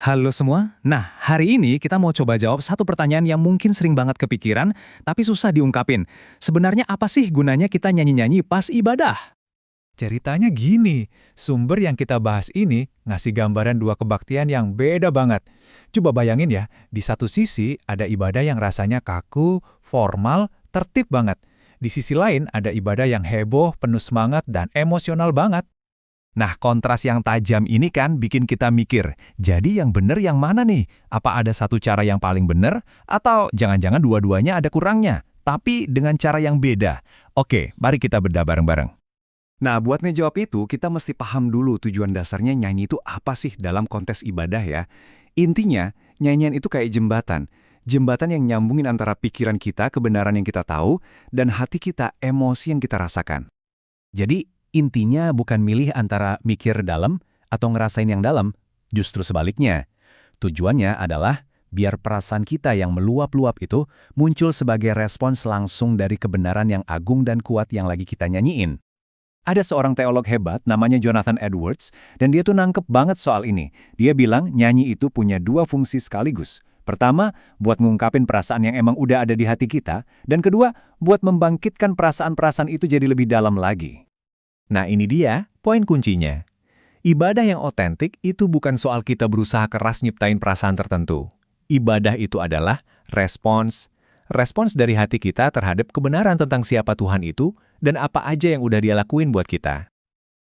Halo semua. Nah, hari ini kita mau coba jawab satu pertanyaan yang mungkin sering banget kepikiran, tapi susah diungkapin. Sebenarnya apa sih gunanya kita nyanyi-nyanyi pas ibadah? Ceritanya gini, sumber yang kita bahas ini ngasih gambaran dua kebaktian yang beda banget. Coba bayangin ya, di satu sisi ada ibadah yang rasanya kaku, formal, tertib banget. Di sisi lain ada ibadah yang heboh, penuh semangat, dan emosional banget. Nah, kontras yang tajam ini kan bikin kita mikir, jadi yang bener yang mana nih? Apa ada satu cara yang paling bener? Atau jangan-jangan dua-duanya ada kurangnya, tapi dengan cara yang beda? Oke, mari kita bedah bareng-bareng. Nah, buat ngejawab itu, kita mesti paham dulu tujuan dasarnya nyanyi itu apa sih dalam konteks ibadah ya. Intinya, nyanyian itu kayak jembatan. Jembatan yang nyambungin antara pikiran kita, kebenaran yang kita tahu, dan hati kita, emosi yang kita rasakan. Jadi, intinya bukan milih antara mikir dalam atau ngerasain yang dalam, justru sebaliknya. Tujuannya adalah biar perasaan kita yang meluap-luap itu muncul sebagai respons langsung dari kebenaran yang agung dan kuat yang lagi kita nyanyiin. Ada seorang teolog hebat namanya Jonathan Edwards, dan dia tuh nangkep banget soal ini. Dia bilang nyanyi itu punya dua fungsi sekaligus. Pertama, buat ngungkapin perasaan yang emang udah ada di hati kita, dan kedua, buat membangkitkan perasaan-perasaan itu jadi lebih dalam lagi. Nah ini dia, poin kuncinya. Ibadah yang otentik itu bukan soal kita berusaha keras nyiptain perasaan tertentu. Ibadah itu adalah respons dari hati kita terhadap kebenaran tentang siapa Tuhan itu dan apa aja yang udah Dia lakuin buat kita.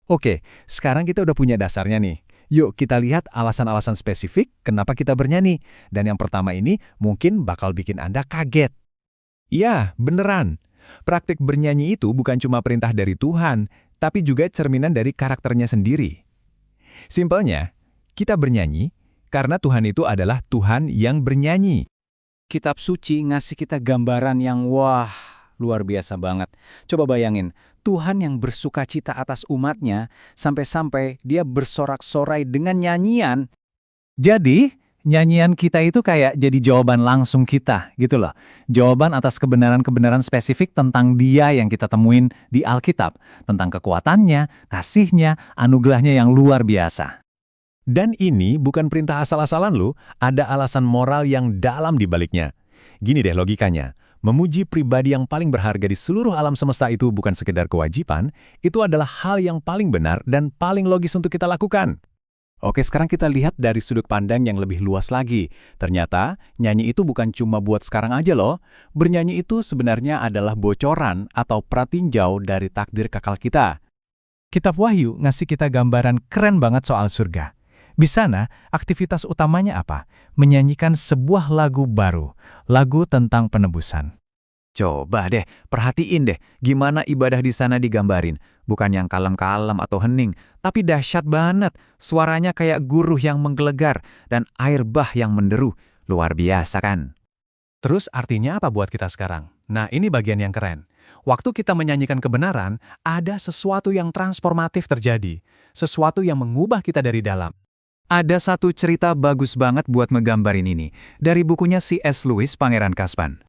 Oke, sekarang kita udah punya dasarnya nih. Yuk kita lihat alasan-alasan spesifik kenapa kita bernyanyi. Dan yang pertama ini mungkin bakal bikin Anda kaget. Ya, beneran. Praktik bernyanyi itu bukan cuma perintah dari Tuhan, tapi juga cerminan dari karakternya sendiri. Simpelnya, kita bernyanyi karena Tuhan itu adalah Tuhan yang bernyanyi. Kitab suci ngasih kita gambaran yang wah, luar biasa banget. Coba bayangin, Tuhan yang bersuka cita atas umatnya, sampai-sampai dia bersorak-sorai dengan nyanyian. Jadi, nyanyian kita itu kayak jadi jawaban langsung kita, gitu loh. Jawaban atas kebenaran-kebenaran spesifik tentang Dia yang kita temuin di Alkitab. Tentang kekuatannya, kasihnya, anugerahnya yang luar biasa. Dan ini bukan perintah asal-asalan loh, ada alasan moral yang dalam di baliknya. Gini deh logikanya, memuji pribadi yang paling berharga di seluruh alam semesta itu bukan sekedar kewajiban, itu adalah hal yang paling benar dan paling logis untuk kita lakukan. Oke, sekarang kita lihat dari sudut pandang yang lebih luas lagi. Ternyata, nyanyi itu bukan cuma buat sekarang aja loh. Bernyanyi itu sebenarnya adalah bocoran atau pratinjau dari takdir kekal kita. Kitab Wahyu ngasih kita gambaran keren banget soal surga. Di sana, aktivitas utamanya apa? Menyanyikan sebuah lagu baru, lagu tentang penebusan. Coba deh, perhatiin deh gimana ibadah di sana digambarin. Bukan yang kalem-kalem atau hening, tapi dahsyat banget. Suaranya kayak guruh yang menggelegar dan air bah yang menderu. Luar biasa kan? Terus artinya apa buat kita sekarang? Nah, ini bagian yang keren. Waktu kita menyanyikan kebenaran, ada sesuatu yang transformatif terjadi. Sesuatu yang mengubah kita dari dalam. Ada satu cerita bagus banget buat ngegambarin ini, dari bukunya C.S. Lewis, Pangeran Kasban.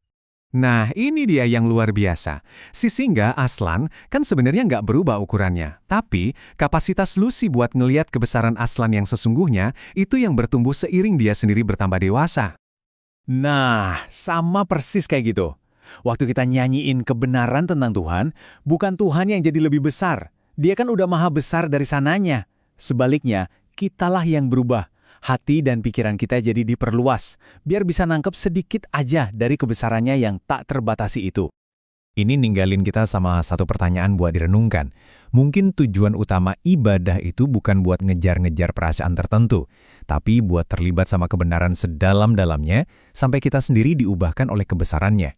Nah, ini dia yang luar biasa. Si singa, Aslan, kan sebenarnya nggak berubah ukurannya. Tapi, kapasitas Lucy buat ngeliat kebesaran Aslan yang sesungguhnya, itu yang bertumbuh seiring dia sendiri bertambah dewasa. Nah, sama persis kayak gitu. Waktu kita nyanyiin kebenaran tentang Tuhan, bukan Tuhan yang jadi lebih besar. Dia kan udah maha besar dari sananya. Sebaliknya, kitalah yang berubah. Hati dan pikiran kita jadi diperluas, biar bisa nangkep sedikit aja dari kebesarannya yang tak terbatasi itu. Ini ninggalin kita sama satu pertanyaan buat direnungkan. Mungkin tujuan utama ibadah itu bukan buat ngejar-ngejar perasaan tertentu, tapi buat terlibat sama kebenaran sedalam-dalamnya, sampai kita sendiri diubahkan oleh kebesarannya.